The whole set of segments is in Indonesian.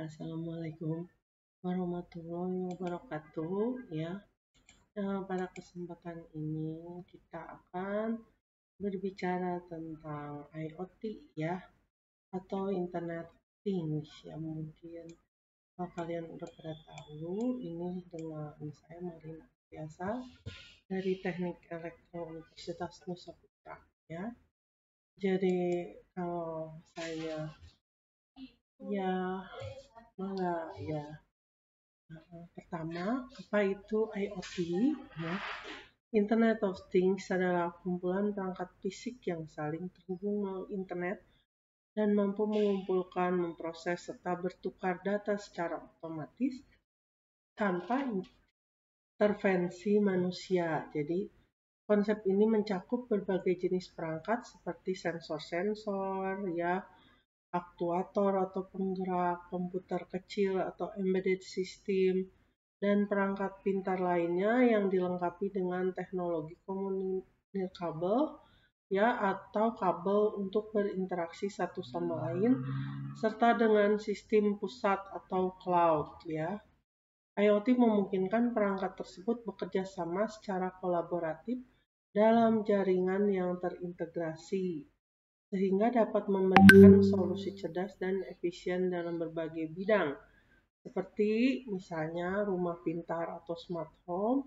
Assalamualaikum warahmatullahi wabarakatuh ya. Pada kesempatan ini kita akan berbicara tentang IoT ya, atau Internet Things ya. Mungkin kalian udah pada tahu ini dengan saya Marina biasa dari Teknik Elektro Universitas Nusa Tenggara ya. Jadi kalau saya ya malah ya. Pertama, apa itu IoT? Ya. Internet of Things adalah kumpulan perangkat fisik yang saling terhubung melalui internet dan mampu mengumpulkan, memproses, serta bertukar data secara otomatis tanpa intervensi manusia. Jadi, konsep ini mencakup berbagai jenis perangkat seperti sensor-sensor, ya, aktuator atau penggerak, komputer kecil atau embedded system, dan perangkat pintar lainnya yang dilengkapi dengan teknologi komunikabel ya atau kabel untuk berinteraksi satu sama lain serta dengan sistem pusat atau cloud ya. IoT memungkinkan perangkat tersebut bekerja sama secara kolaboratif dalam jaringan yang terintegrasi sehingga dapat memberikan solusi cerdas dan efisien dalam berbagai bidang seperti misalnya rumah pintar atau smart home,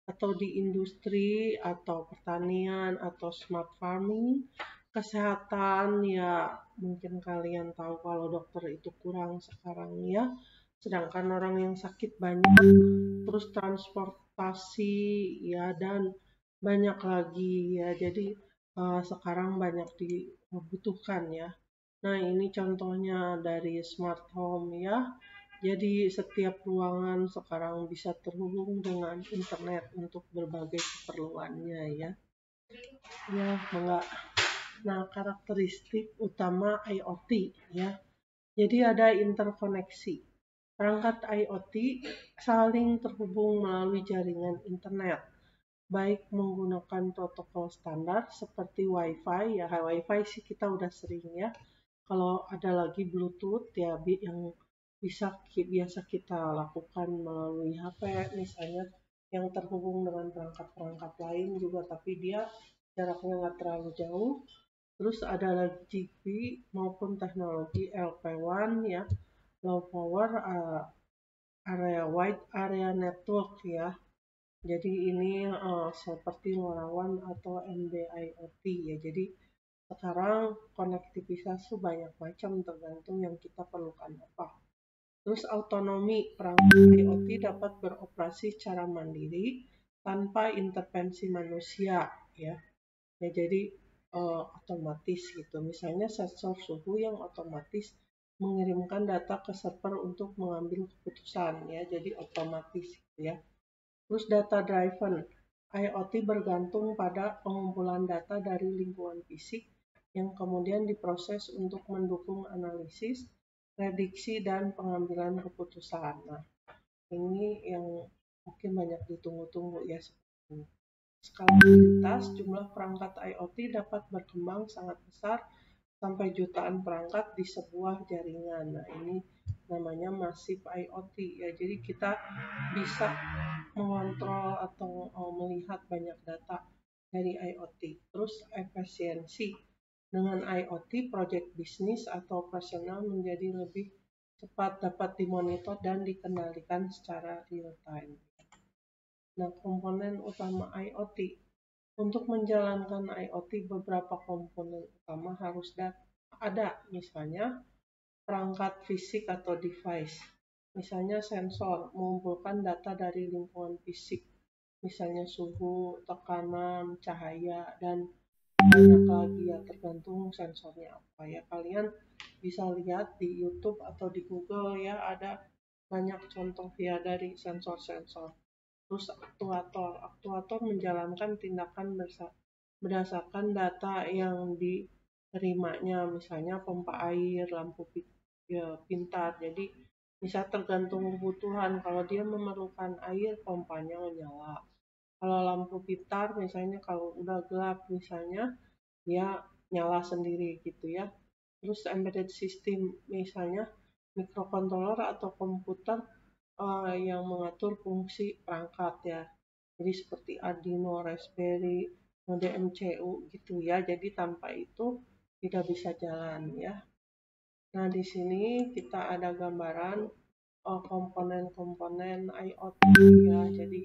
atau di industri atau pertanian atau smart farming, kesehatan ya mungkin kalian tahu kalau dokter itu kurang sekarang ya, sedangkan orang yang sakit banyak, terus transportasi ya dan banyak lagi ya, jadi sekarang banyak dibutuhkan ya. Nah ini contohnya dari smart home ya. Jadi setiap ruangan sekarang bisa terhubung dengan internet untuk berbagai keperluannya ya. Ya, enggak. Nah, karakteristik utama IoT ya. Jadi ada interkoneksi. Perangkat IoT saling terhubung melalui jaringan internet, baik menggunakan protokol standar seperti Wi-Fi ya. Wi-Fi sih kita udah sering ya. Kalau ada lagi Bluetooth ya yang biasa kita lakukan melalui HP misalnya yang terhubung dengan perangkat-perangkat lain juga tapi dia jaraknya nggak terlalu jauh. Terus ada lagi Zigbee maupun teknologi LPWAN ya, low power area wide area network ya. Jadi ini seperti LoRaWAN atau NB-IoT ya. Jadi sekarang konektivitas itu banyak macam tergantung yang kita perlukan apa. Terus autonomi perangkat IoT dapat beroperasi secara mandiri tanpa intervensi manusia ya. Ya jadi otomatis gitu. Misalnya sensor suhu yang otomatis mengirimkan data ke server untuk mengambil keputusan ya. Jadi otomatis gitu ya. Terus data driven IoT bergantung pada pengumpulan data dari lingkungan fisik yang kemudian diproses untuk mendukung analisis, prediksi, dan pengambilan keputusan. Nah, ini yang mungkin banyak ditunggu-tunggu ya. Skalabilitas jumlah perangkat IoT dapat berkembang sangat besar sampai jutaan perangkat di sebuah jaringan. Nah, ini namanya massive IoT ya. Jadi kita bisa mengontrol atau melihat banyak data dari IoT. Terus efisiensi. Dengan IoT, proyek bisnis atau operasional menjadi lebih cepat dapat dimonitor dan dikendalikan secara real time. Nah, komponen utama IoT. Untuk menjalankan IoT, beberapa komponen utama harus ada, misalnya perangkat fisik atau device. Misalnya sensor, mengumpulkan data dari lingkungan fisik, misalnya suhu, tekanan, cahaya, dan banyak lagi ya, tergantung sensornya apa ya. Kalian bisa lihat di YouTube atau di Google ya, ada banyak contoh ya dari sensor-sensor. Terus aktuator menjalankan tindakan berdasarkan data yang diterimanya, misalnya pompa air, lampu pintar. Jadi bisa tergantung kebutuhan. Kalau dia memerlukan air, pompanya menyala. Kalau lampu pintar, misalnya kalau udah gelap, misalnya dia nyala sendiri gitu ya. Terus embedded system, misalnya mikrokontroler atau komputer yang mengatur fungsi perangkat ya. Jadi seperti Arduino, Raspberry, Mode MCU gitu ya. Jadi tanpa itu tidak bisa jalan ya. Nah, di sini kita ada gambaran komponen-komponen IoT ya. Jadi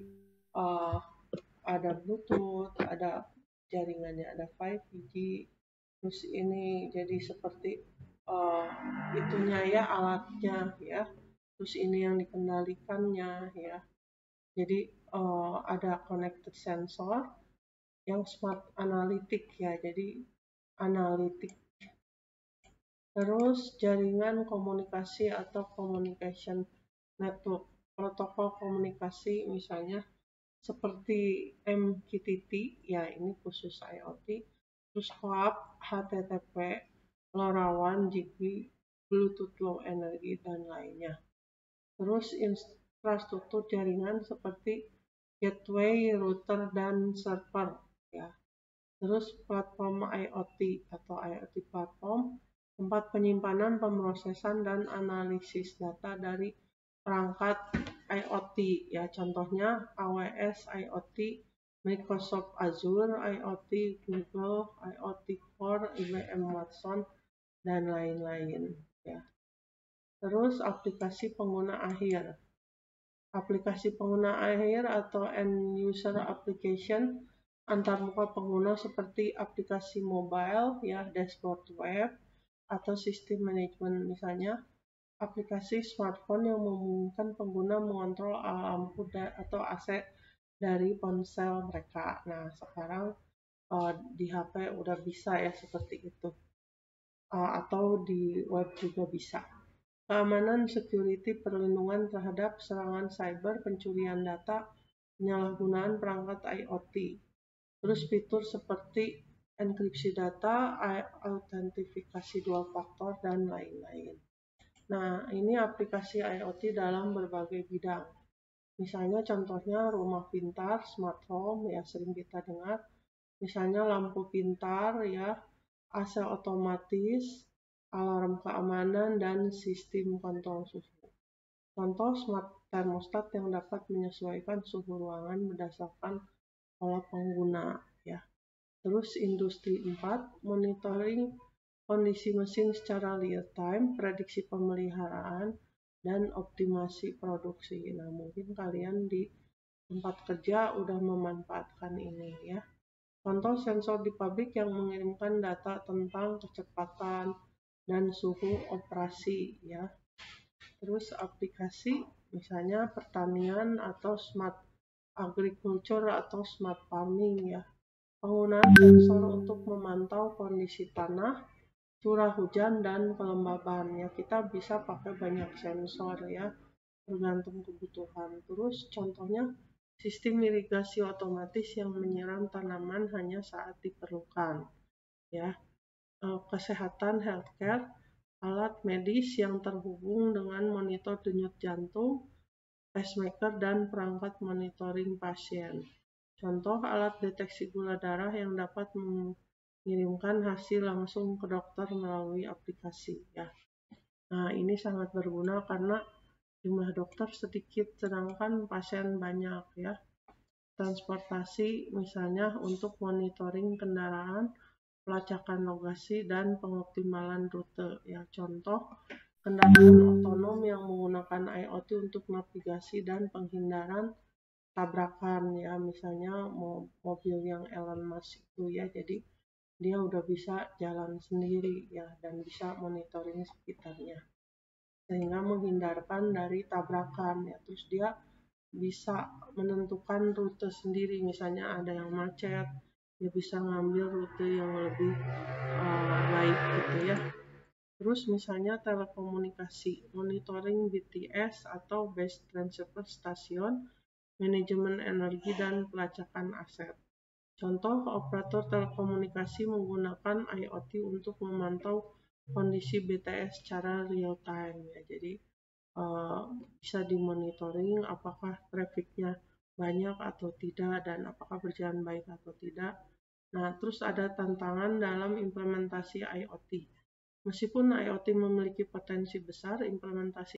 ada Bluetooth, ada jaringannya, ada 5G. Terus ini jadi seperti itunya ya, alatnya ya. Terus ini yang dikendalikannya ya. Jadi ada connected sensor yang smart analytic ya. Jadi analitik. Terus jaringan komunikasi atau communication network. Protokol komunikasi misalnya seperti MQTT ya, ini khusus IoT. Terus WAP, HTTP, LoRaWAN, Zigbee, Bluetooth Low Energy dan lainnya. Terus infrastruktur jaringan seperti gateway, router, dan server ya. Terus platform IoT atau IoT platform, tempat penyimpanan, pemrosesan, dan analisis data dari perangkat IoT ya. Contohnya AWS IoT, Microsoft Azure IoT, Google IoT Core, IBM Watson, dan lain-lain ya. Terus aplikasi pengguna akhir. Aplikasi pengguna akhir atau end user application antarmuka pengguna seperti aplikasi mobile ya, dashboard web atau sistem manajemen, misalnya aplikasi smartphone yang memungkinkan pengguna mengontrol lampu atau AC dari ponsel mereka. Nah, sekarang di HP udah bisa ya seperti itu. Atau di web juga bisa. Keamanan, security, perlindungan terhadap serangan cyber, pencurian data, penyalahgunaan perangkat IoT. Terus fitur seperti enkripsi data, autentifikasi dua faktor, dan lain-lain. Nah, ini aplikasi IoT dalam berbagai bidang. Misalnya contohnya rumah pintar, smart home, ya sering kita dengar. Misalnya lampu pintar, ya, AC otomatis, alarm keamanan, dan sistem kontrol suhu. Contoh smart thermostat yang dapat menyesuaikan suhu ruangan berdasarkan pola pengguna ya. Terus industri 4, monitoring kondisi mesin secara real time, prediksi pemeliharaan, dan optimasi produksi. Nah, mungkin kalian di tempat kerja udah memanfaatkan ini ya. Contoh sensor di pabrik yang mengirimkan data tentang kecepatan dan suhu operasi ya. Terus aplikasi misalnya pertanian atau smart agriculture atau smart farming ya. Penggunaan sensor untuk memantau kondisi tanah, curah hujan, dan kelembaban ya. Kita bisa pakai banyak sensor ya, tergantung kebutuhan. Terus contohnya sistem irigasi otomatis yang menyiram tanaman hanya saat diperlukan ya. Kesehatan healthcare, alat medis yang terhubung dengan monitor denyut jantung, pacemaker, dan perangkat monitoring pasien. Contoh alat deteksi gula darah yang dapat mengirimkan hasil langsung ke dokter melalui aplikasi ya. Nah, ini sangat berguna karena jumlah dokter sedikit sedangkan pasien banyak ya. Transportasi misalnya untuk monitoring kendaraan, pelacakan lokasi, dan pengoptimalan rute ya. Contoh kendaraan otonom yang menggunakan IoT untuk navigasi dan penghindaran tabrakan ya, misalnya mobil yang Elon Musk itu ya, jadi dia udah bisa jalan sendiri ya dan bisa monitoring sekitarnya sehingga menghindarkan dari tabrakan ya. Terus dia bisa menentukan rute sendiri, misalnya ada yang macet, dia bisa ngambil rute yang lebih baik gitu ya. Terus misalnya telekomunikasi, monitoring BTS atau Base Transceiver Station, manajemen energi, dan pelacakan aset. Contoh, operator telekomunikasi menggunakan IoT untuk memantau kondisi BTS secara real time ya. Jadi bisa dimonitoring apakah trafficnya banyak atau tidak dan apakah berjalan baik atau tidak. Nah, terus ada tantangan dalam implementasi IoT. Meskipun IoT memiliki potensi besar, implementasi